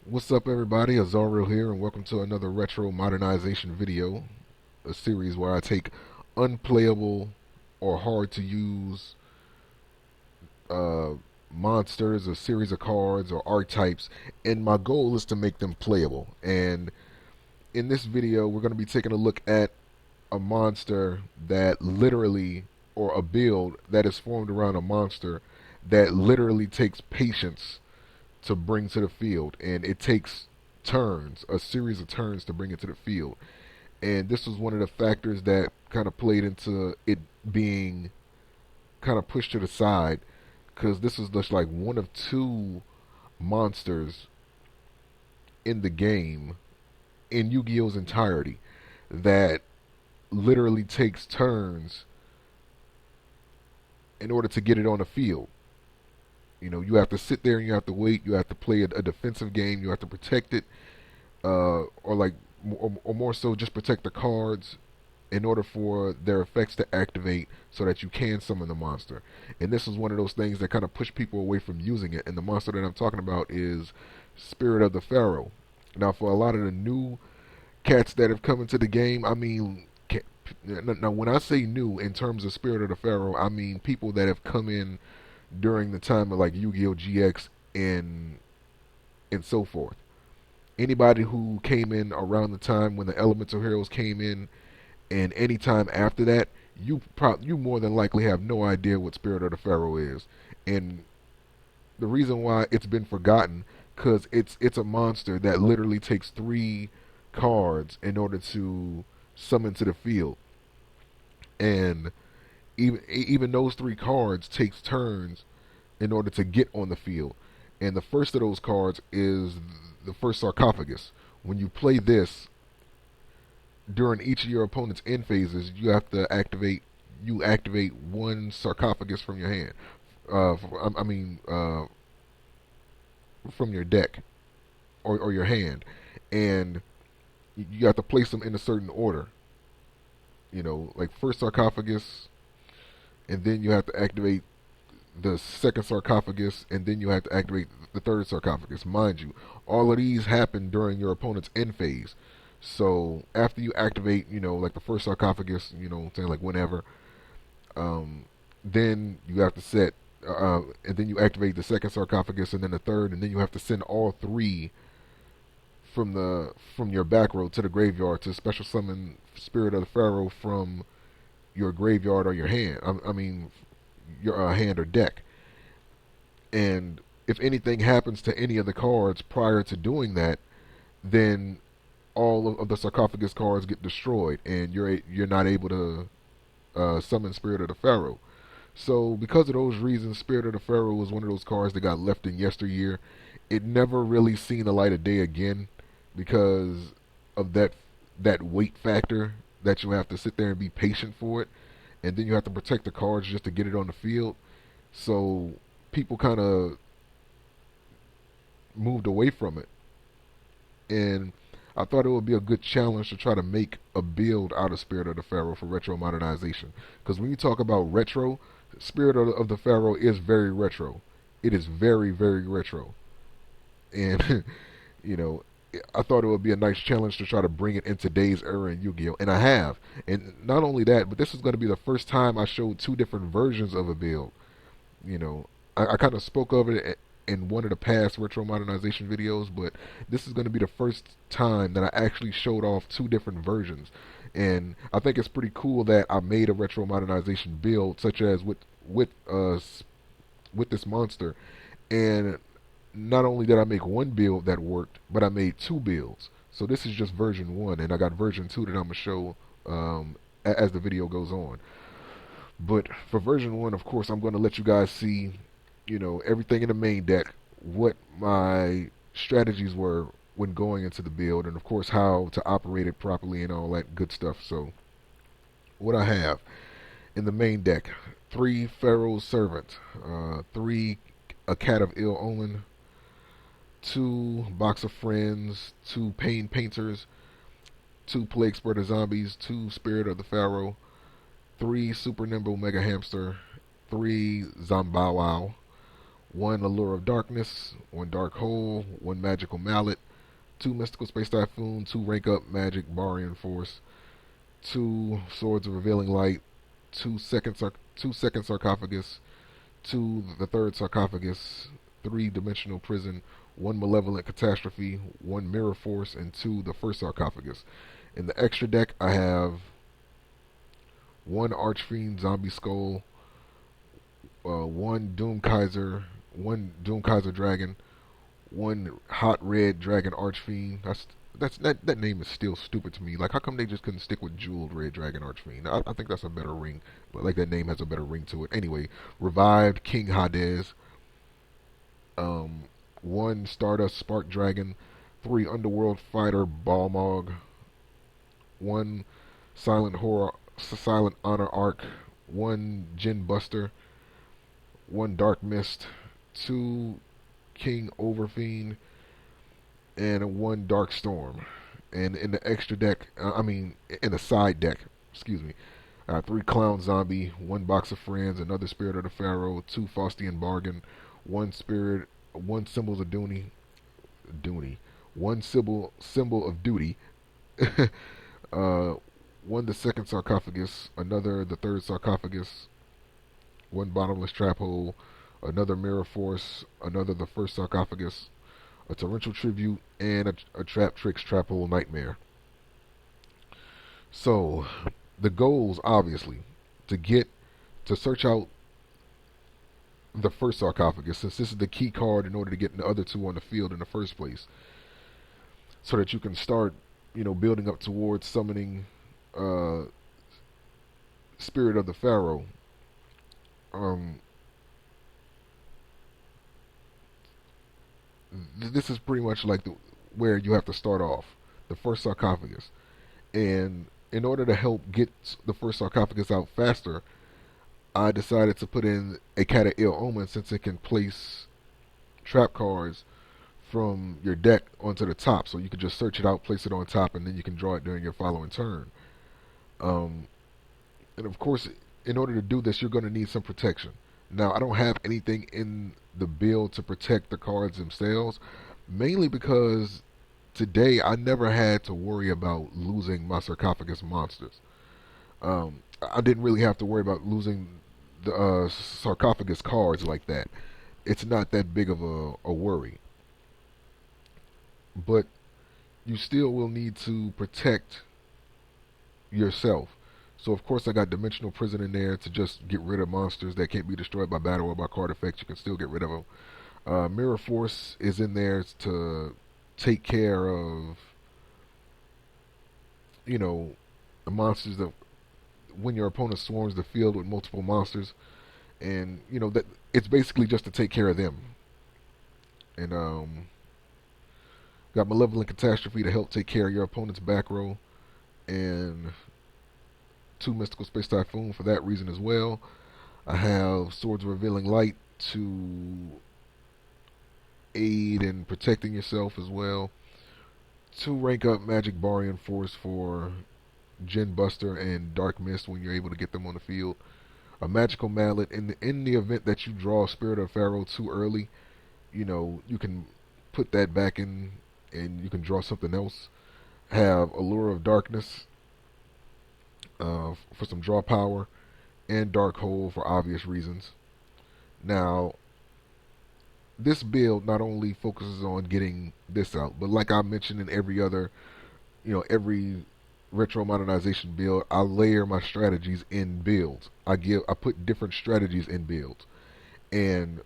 What's up, everybody? Azariel here, and welcome to another Retro Modernization video, a series where I take unplayable or hard to use uh, monsters, a series of cards, or archetypes, and my goal is to make them playable. And in this video, we're going to be taking a look at a monster that literally, or a build that is formed around a monster that literally takes patience to bring to the field, and it takes turns, a series of turns to bring it to the field. And this was one of the factors that kind of played into it being kind of pushed to the side, because this is just like one of two monsters in the game in Yu-Gi-Oh's entirety that literally takes turns in order to get it on the field. You know, you have to sit there and you have to wait. You have to play a defensive game. You have to protect it, or more so, just protect the cards in order for their effects to activate, so that you can summon the monster. And this is one of those things that kind of push people away from using it. And the monster that I'm talking about is Spirit of the Pharaoh. Now, for a lot of the new cats that have come into the game, I mean, now when I say new in terms of Spirit of the Pharaoh, I mean people that have come in during the time of like Yu-Gi-Oh GX and so forth. Anybody who came in around the time when the Elemental Heroes came in, and any time after that, you more than likely have no idea what Spirit of the Pharaoh is. And the reason why it's been forgotten, because it's a monster that literally takes 3 cards in order to summon to the field, and even those 3 cards takes turns in order to get on the field. And the first of those cards is the first sarcophagus. When you play this during each of your opponent's end phases, you activate 1 sarcophagus from your hand. I mean, from your deck, or your hand, and you have to place them in a certain order. You know, like first sarcophagus, and then you have to activate the second sarcophagus, and then you have to activate the third sarcophagus. Mind you, all of these happen during your opponent's end phase. So after you activate, like the first sarcophagus, saying like whenever, then you have to and then you activate the second sarcophagus, and then the third, and then you have to send all 3 from your back row to the graveyard to special summon Spirit of the Pharaoh from your graveyard or your hand. I mean, your hand or deck. And if anything happens to any of the cards prior to doing that, then all of the sarcophagus cards get destroyed, and you're not able to summon Spirit of the Pharaoh. So because of those reasons, Spirit of the Pharaoh was one of those cards that got left in yesteryear. It never really seen the light of day again because of that weight factor, that you have to sit there and be patient for it, and then you have to protect the cards just to get it on the field. So people kind of moved away from it, and I thought it would be a good challenge to try to make a build out of Spirit of the Pharaoh for Retro Modernization. Because when you talk about retro, Spirit of the Pharaoh is very retro. It is very, very retro. And, you know, I thought it would be a nice challenge to try to bring it in today's era in Yu-Gi-Oh! And I have. And not only that, but this is going to be the first time I showed 2 different versions of a build. You know, I kind of spoke of it in one of the past Retro Modernization videos, but this is going to be the first time that I actually showed off 2 different versions. And I think it's pretty cool that I made a Retro Modernization build, such as with this monster. And not only did I make one build that worked, but I made 2 builds. So this is just version 1, and I got version 2 that I'm going to show as the video goes on. But for version 1, of course, I'm going to let you guys see, everything in the main deck, what my strategies were when going into the build, and of course how to operate it properly and all that good stuff. So what I have in the main deck: 3 Pharaoh's Servant, 3 A Cat of Ill Omen, 2 Box of Friends, 2 Pain Painters, 2 Plague Spreader Zombies, 2 Spirit of the Pharaoh, 3 Super Nimble Mega Hamster, 3 Zombow, 1 Allure of Darkness, 1 Dark Hole, 1 Magical Mallet, 2 Mystical Space Typhoon, 2 Rank Up Magic Barian Force, 2 Swords of Revealing Light, 2 second Sarcophagus, 2 the third Sarcophagus, 3 Dimensional Prison, 1 Malevolent Catastrophe, 1 Mirror Force, and 2 the first Sarcophagus. In the extra deck, I have 1 Archfiend Zombie Skull, 1 Doom Kaiser, 1 Doom Kaiser Dragon, 1 Hot Red Dragon Archfiend. That name is still stupid to me. Like, how come they just couldn't stick with Jeweled Red Dragon Archfiend? I think that's a better ring. But like, that name has a better ring to it. Anyway, Revived King Hades, 1 Stardust Spark Dragon, 3 Underworld Fighter Balmog, 1 Silent Honor Arc, 1 Jin Buster, 1 Dark Mist, 2 King Overfiend, and 1 Dark Storm. And in the extra deck, in the side deck, excuse me, 3 Clown Zombie, 1 Box of Friends, another Spirit of the Pharaoh, 2 Faustian Bargain, 1 Symbols of Dooney, 1 Symbol of Duty, 1 the second Sarcophagus, another the third Sarcophagus, 1 Bottomless Trap Hole, another Mirror Force, another the first Sarcophagus, a Torrential Tribute, and a Trap Tricks Trap Hole Nightmare. So, the goals, obviously, to search out the first Sarcophagus, since this is the key card in order to get the other 2 on the field in the first place, so that you can start, building up towards summoning Spirit of the Pharaoh. This is pretty much like where you have to start off, the first Sarcophagus. And in order to help get the first Sarcophagus out faster, I decided to put in a Cat of Ill Omen, since it can place trap cards from your deck onto the top. So you can just search it out, place it on top, and then you can draw it during your following turn. And of course, in order to do this, you're going to need some protection. Now, I don't have anything in the build to protect the cards themselves, mainly because today I never had to worry about losing my Sarcophagus monsters. I didn't really have to worry about losing the Sarcophagus cards like that. It's not that big of a worry. But you still will need to protect yourself. So of course I got Dimensional Prison in there to just get rid of monsters that can't be destroyed by battle or by card effects. You can still get rid of them. Mirror Force is in there to take care of, the monsters that when your opponent swarms the field with multiple monsters, and that it's basically just to take care of them. And got Malevolent Catastrophe to help take care of your opponent's back row, and 2 Mystical Space Typhoon for that reason as well. I have Swords of Revealing Light to aid in protecting yourself as well. 2 Rank Up Magic Barian Force for Jin Buster and Dark Mist when you're able to get them on the field. A Magical Mallet in the event that you draw Spirit of Pharaoh too early, you can put that back in and you can draw something else. Have Allure of Darkness for some draw power, and Dark Hole for obvious reasons. Now, this build not only focuses on getting this out, but like I mentioned in every other, every Retro Modernization build, I layer my strategies in builds. I put different strategies in builds. And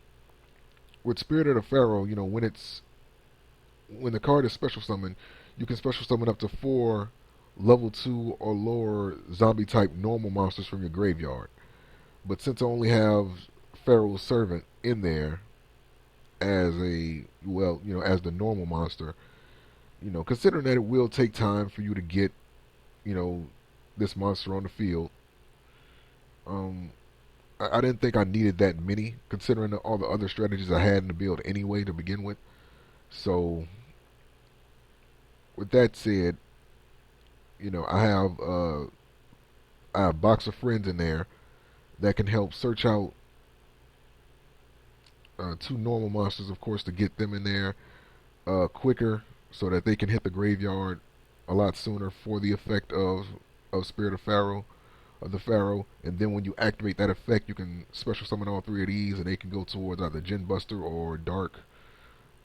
with Spirit of the Pharaoh, when the card is special summoned, you can special summon up to 4 level 2 or lower zombie type normal monsters from your graveyard. But since I only have Pharaoh's Servant in there as as the normal monster, considering that it will take time for you to get, this monster on the field, I didn't think I needed that many, considering all the other strategies I had in the build anyway to begin with. So, with that said, I have a box of friends in there that can help search out two normal monsters, of course, to get them in there quicker, so that they can hit the graveyard a lot sooner for the effect of Spirit of Pharaoh, of the Pharaoh. And then when you activate that effect, you can special summon all three of these, and they can go towards either Gin Buster or Dark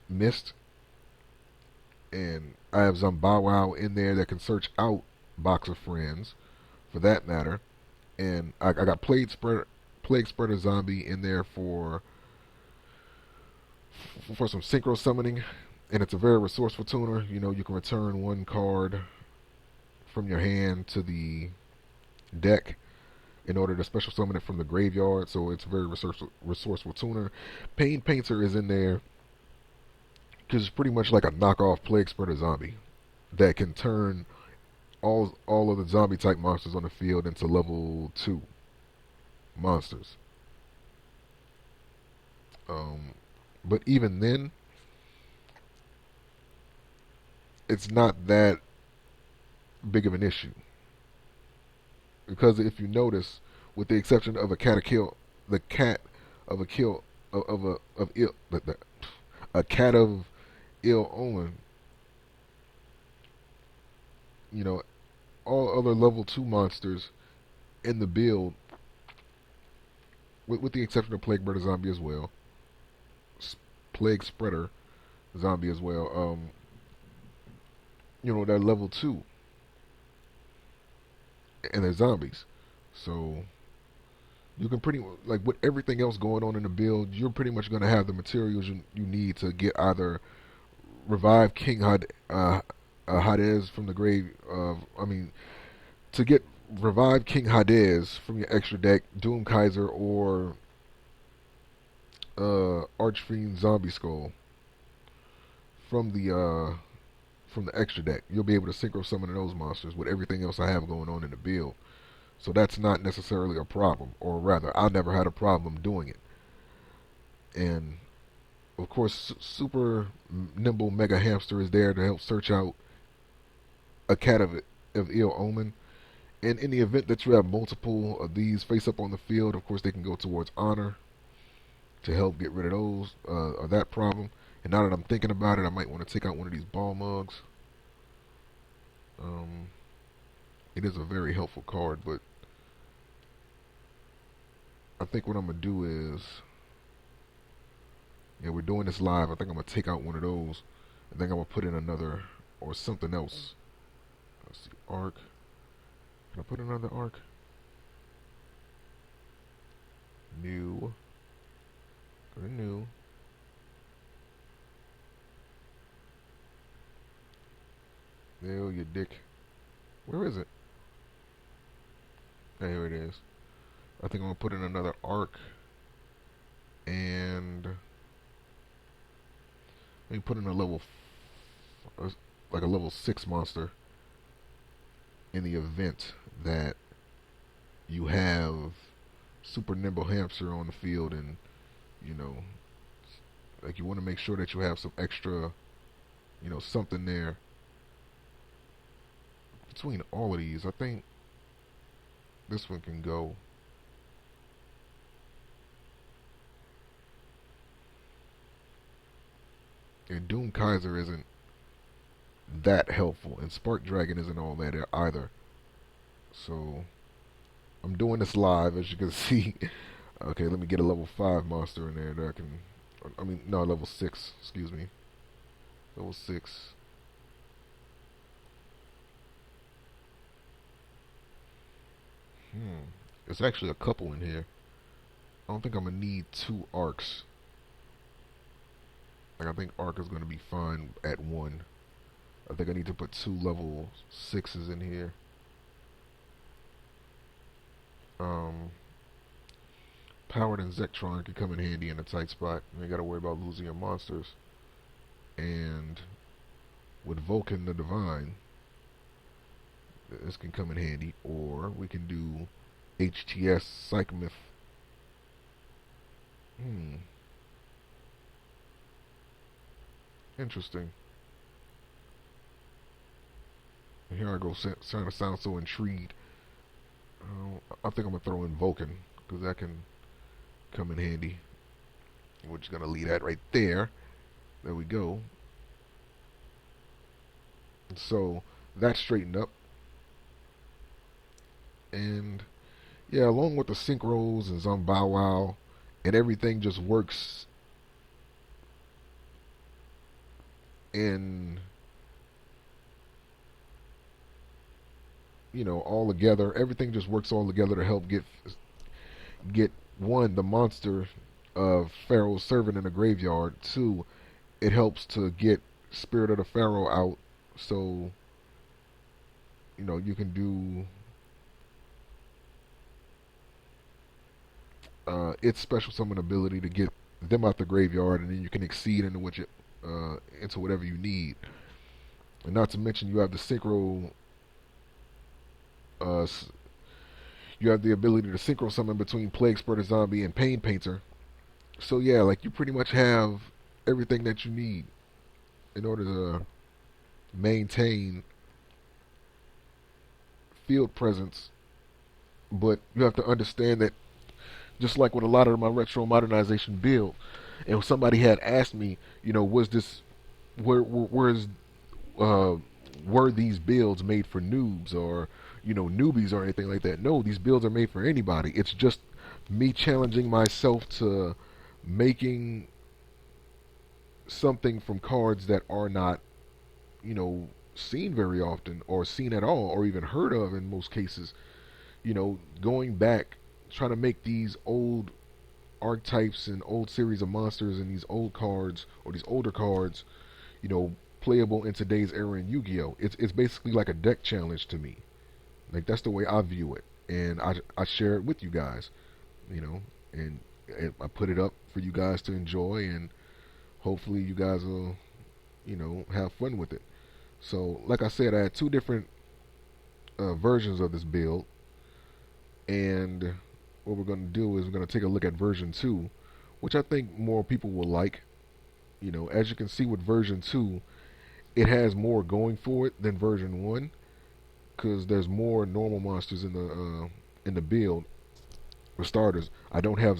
Mist. And I have Zombow in there that can search out Box of Friends, for that matter. And I got Plague Spreader Zombie in there for some synchro summoning, and it's a very resourceful tuner. You know, you can return one card from your hand to the deck in order to special summon it from the graveyard, so it's a very resourceful tuner. Pain Painter is in there because it's pretty much like a knockoff Plague Spreader Zombie that can turn all of the zombie type monsters on the field into level 2 monsters. But even then, it's not that big of an issue, because if you notice, with the exception of the cat of a kill of ill, a cat of ill omen, you know, all other level 2 monsters in the build, with the exception of Plague Spreader Zombie as well, Plague Spreader Zombie as well, they're level 2, and they're zombies. So you can pretty like, with everything else going on in the build, you're pretty much going to have the materials you need to get either revive King Hades from the grave. To get revive King Hades from your extra deck, Doom Kaiser, or Archfiend Zombie Skull from the extra deck. You'll be able to synchro summon those monsters with everything else I have going on in the build. So that's not necessarily a problem, or rather, I never had a problem doing it. And of course, Super Nimble Mega Hamster is there to help search out a cat of ill omen. And in the event that you have multiple of these face up on the field, of course, they can go towards Honor to help get rid of those, or that problem. And now that I'm thinking about it, I might want to take out one of these ball mugs. It is a very helpful card, but I think what I'm going to do is, we're doing this live. I think I'm going to take out one of those. I think I'm going to put in another, or something else. Let's see, Arc. Can I put another Arc? New. Go to new. There, you dick. Where is it? Oh, here it is. I think I'm going to put in another Arc. And maybe put in a like a level 6 monster in the event that you have Super Nimble Hamster on the field, and like, you want to make sure that you have some extra, something there between all of these. I think this one can go. And Doom Kaiser isn't that helpful, and Spark Dragon isn't all that either. So I'm doing this live, as you can see. Okay, let me get a level 5 monster in there that I can. No, level 6. Excuse me. Level 6. It's actually a couple in here. I don't think I'm gonna need 2 arcs. Like, I think arc is gonna be fine at 1. I think I need to put 2 level 6s in here. Powered and Zectron can come in handy in a tight spot. You ain't gotta worry about losing your monsters. And with Vulcan the Divine, this can come in handy. Or we can do HTS Psychomyth. Interesting. And here I go, trying to sound so intrigued. I think I'm going to throw in Vulcan, because that can come in handy We're just gonna leave that right there. There we go. So that's straightened up, and yeah, along with the synchros and some bow wow, and everything just works in, all together. Everything just works all together to help get one, the monster of Pharaoh's servant in the graveyard. Two, it helps to get Spirit of the Pharaoh out, so you can do its special summon ability to get them out the graveyard, and then you can exceed into whatever you need. And not to mention, you have the synchro. Uh, you have the ability to synchro summon between Plague Spreader Zombie and Pain Painter. So yeah, like you pretty much have everything that you need in order to maintain field presence. But you have to understand that, just like with a lot of my retro modernization build, and somebody had asked me, was this where's uh, were these builds made for noobs or newbies or anything like that? No, these builds are made for anybody. It's just me challenging myself to making something from cards that are not seen very often or seen at all or even heard of in most cases. Going back, trying to make these old archetypes and old series of monsters and these old cards or these older cards, playable in today's era in Yu-Gi-Oh. It's basically like a deck challenge to me. Like that's the way I view it, and I share it with you guys, you know, and, I put it up for you guys to enjoy, and hopefully you guys will, have fun with it. So, like I said, I had two different versions of this build, and what we're going to do is we're going to take a look at version 2, which I think more people will like. As you can see with version 2, it has more going for it than version 1, because there's more normal monsters in the build. For starters, I don't have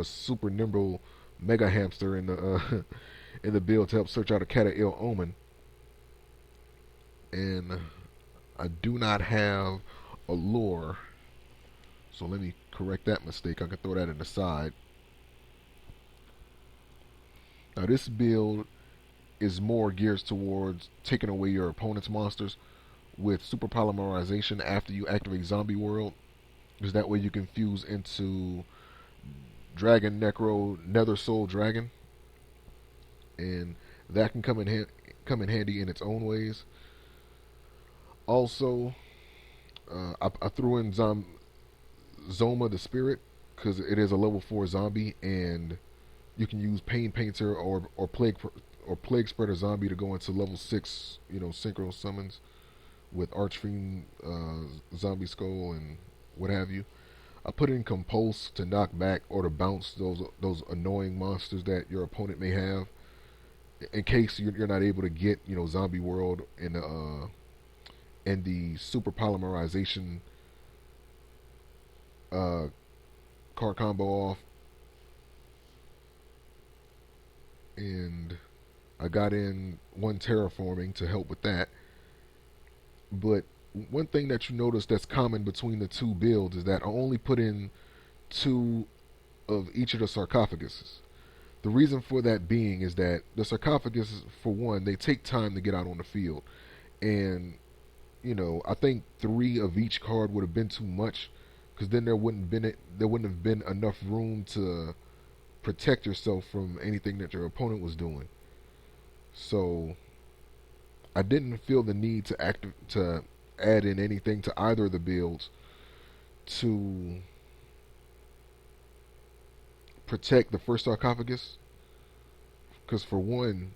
super nimble mega hamster in the in the build to help search out a cat of ill omen, and I do not have a lure. So let me correct that mistake. I can throw that in the side. Now this build is more geared towards taking away your opponent's monsters with super polymerization after you activate Zombie World, because that way you can fuse into Dragon Necro Nether Soul Dragon, and that can come in handy in its own ways. Also, I threw in Zoma the Spirit because it is a level 4 zombie, and you can use Pain Painter or Plague Spreader Zombie to go into level 6, synchro summons with Archfiend, Zombie Skull, and what have you. I put in Compulse to knock back or to bounce those annoying monsters that your opponent may have, in case you're not able to get Zombie World and the super polymerization uh, card combo off. And I got in one terraforming to help with that. But one thing that you notice that's common between the two builds is that I only put in 2 of each of the sarcophaguses. The reason for that being is that the sarcophagus, for one, they take time to get out on the field, and I think 3 of each card would have been too much, because then there wouldn't have been enough room to protect yourself from anything that your opponent was doing. So I didn't feel the need to add in anything to either of the builds to protect the first sarcophagus, because for one,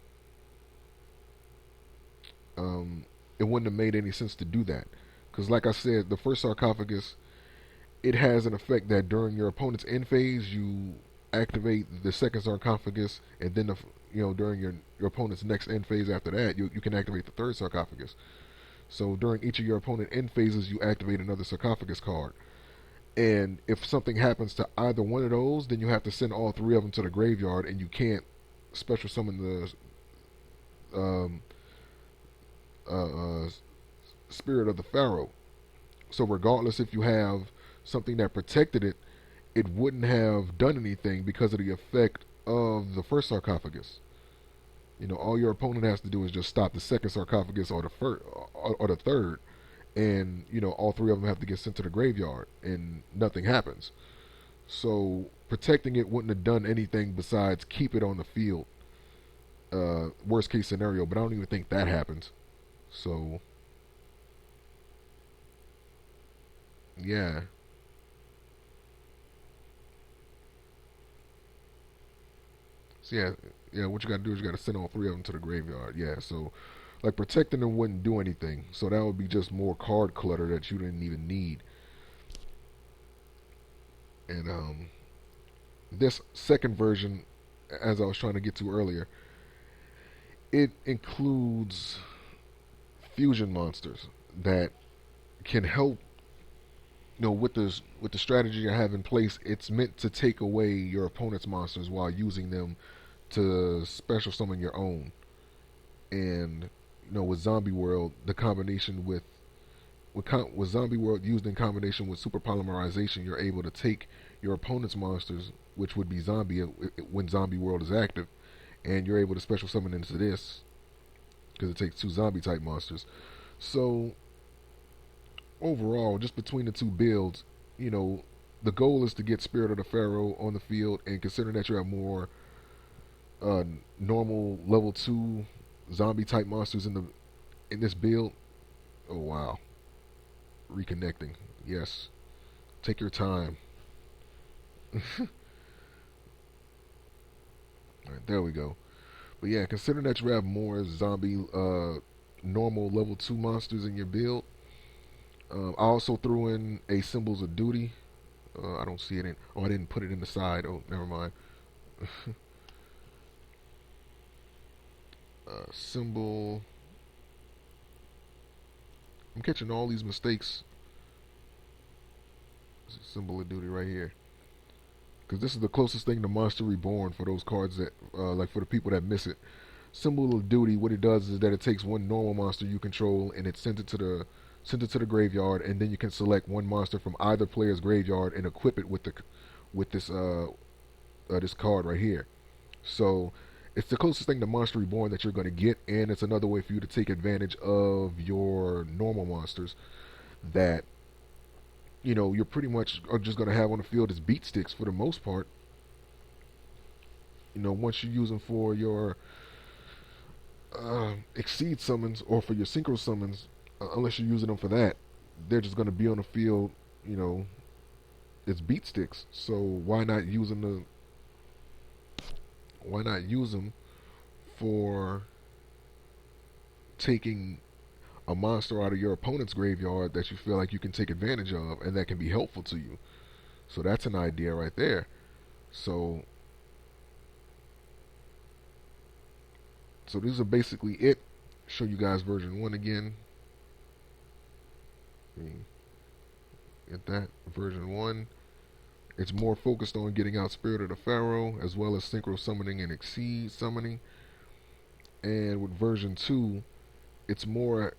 it wouldn't have made any sense to do that. Because like I said, the first sarcophagus, it has an effect that during your opponent's end phase, you activate the second sarcophagus, and then during your opponent's next end phase after that, you can activate the third sarcophagus. So during each of your opponent end phases, you activate another sarcophagus card. And if something happens to either one of those, then you have to send all three of them to the graveyard, and you can't special summon the uh, spirit of the Pharaoh. So regardless if you have something that protected it, it wouldn't have done anything because of the effect of the first sarcophagus. All your opponent has to do is just stop the second sarcophagus or the first or the third, and all three of them have to get sent to the graveyard, and nothing happens. So protecting it wouldn't have done anything besides keep it on the field. Worst case scenario, but I don't even think that happens. So yeah, so yeah. What you got to do is you got to send all three of them to the graveyard. Yeah, so like protecting them wouldn't do anything. So that would be just more card clutter that you didn't even need. And this second version, as I was trying to get to earlier, it includes fusion monsters that can help. With the strategy you have in place, it's meant to take away your opponent's monsters while using them to special summon your own. And with Zombie World, the combination with Zombie World used in combination with super polymerization, you're able to take your opponent's monsters, which would be zombie when Zombie World is active, and you're able to special summon into this because it takes two zombie type monsters. So overall, just between the two builds, you know, the goal is to get Spirit of the Pharaoh on the field, and considering that you have more uh, normal level 2 zombie type monsters in this build. Oh wow, reconnecting. Yes, take your time. All right, there we go. But yeah, considering that you have more zombie normal level 2 monsters in your build, I also threw in a Symbols of Duty. I don't see it in. Oh, I didn't put it in the side. Oh, never mind. Symbol. I'm catching all these mistakes. Symbol of Duty right here. Because this is the closest thing to Monster Reborn for those cards that, like for the people that miss it. Symbol of Duty, what it does is that it takes one normal monster you control and it sends it to the graveyard, and then you can select one monster from either player's graveyard and equip it with this card right here. So it's the closest thing to Monster Reborn that you're going to get, and it's another way for you to take advantage of your normal monsters that you're pretty much are just going to have on the field as beat sticks for the most part. Once you use them for your exceed summons or for your synchro summons, unless you're using them for that, they're just going to be on the field. You know, it's beat sticks. So why not use them for taking a monster out of your opponent's graveyard that you feel like you can take advantage of and that can be helpful to you. So that's an idea right there. So these are basically it. Show you guys version 1 again. Get that version 1. It's more focused on getting out Spirit of the Pharaoh as well as synchro summoning and exceed summoning. And with version 2, it's more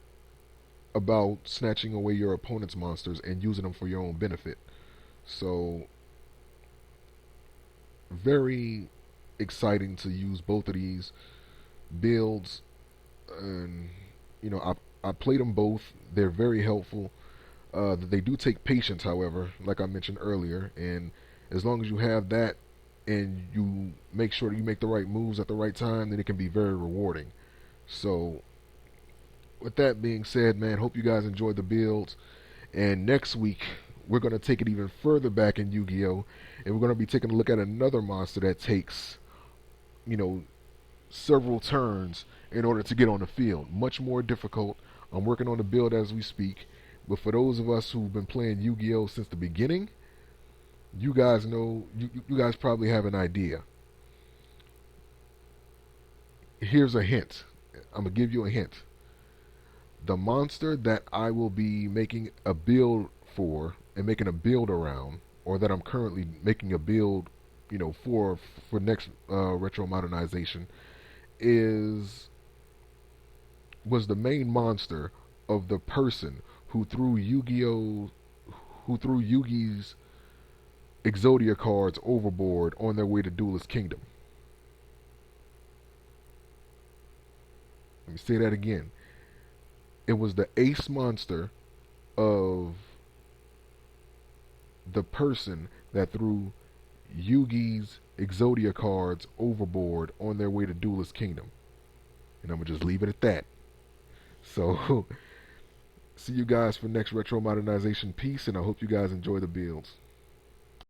about snatching away your opponent's monsters and using them for your own benefit. So very exciting to use both of these builds, and I played them both. They're very helpful. They do take patience, however, like I mentioned earlier, and as long as you have that and you make sure that you make the right moves at the right time, then it can be very rewarding. So with that being said, man, hope you guys enjoyed the builds. And next week, we're going to take it even further back in Yu-Gi-Oh! And we're going to be taking a look at another monster that takes, you know, several turns in order to get on the field. Much more difficult. I'm working on the build as we speak. But for those of us who've been playing Yu-Gi-Oh! Since the beginning, you guys know, you guys probably have an idea. Here's a hint. I'm going to give you a hint. The monster that I will be making a build for and making a build around, or that I'm currently making a build, for next retro modernization, is was the main monster of the person who threw Yugi's Exodia cards overboard on their way to Duelist Kingdom. Let me say that again. It was the ace monster of the person that threw Yugi's Exodia cards overboard on their way to Duelist Kingdom. And I'm going to just leave it at that. So, see you guys for next Retro Modernization piece, and I hope you guys enjoy the builds.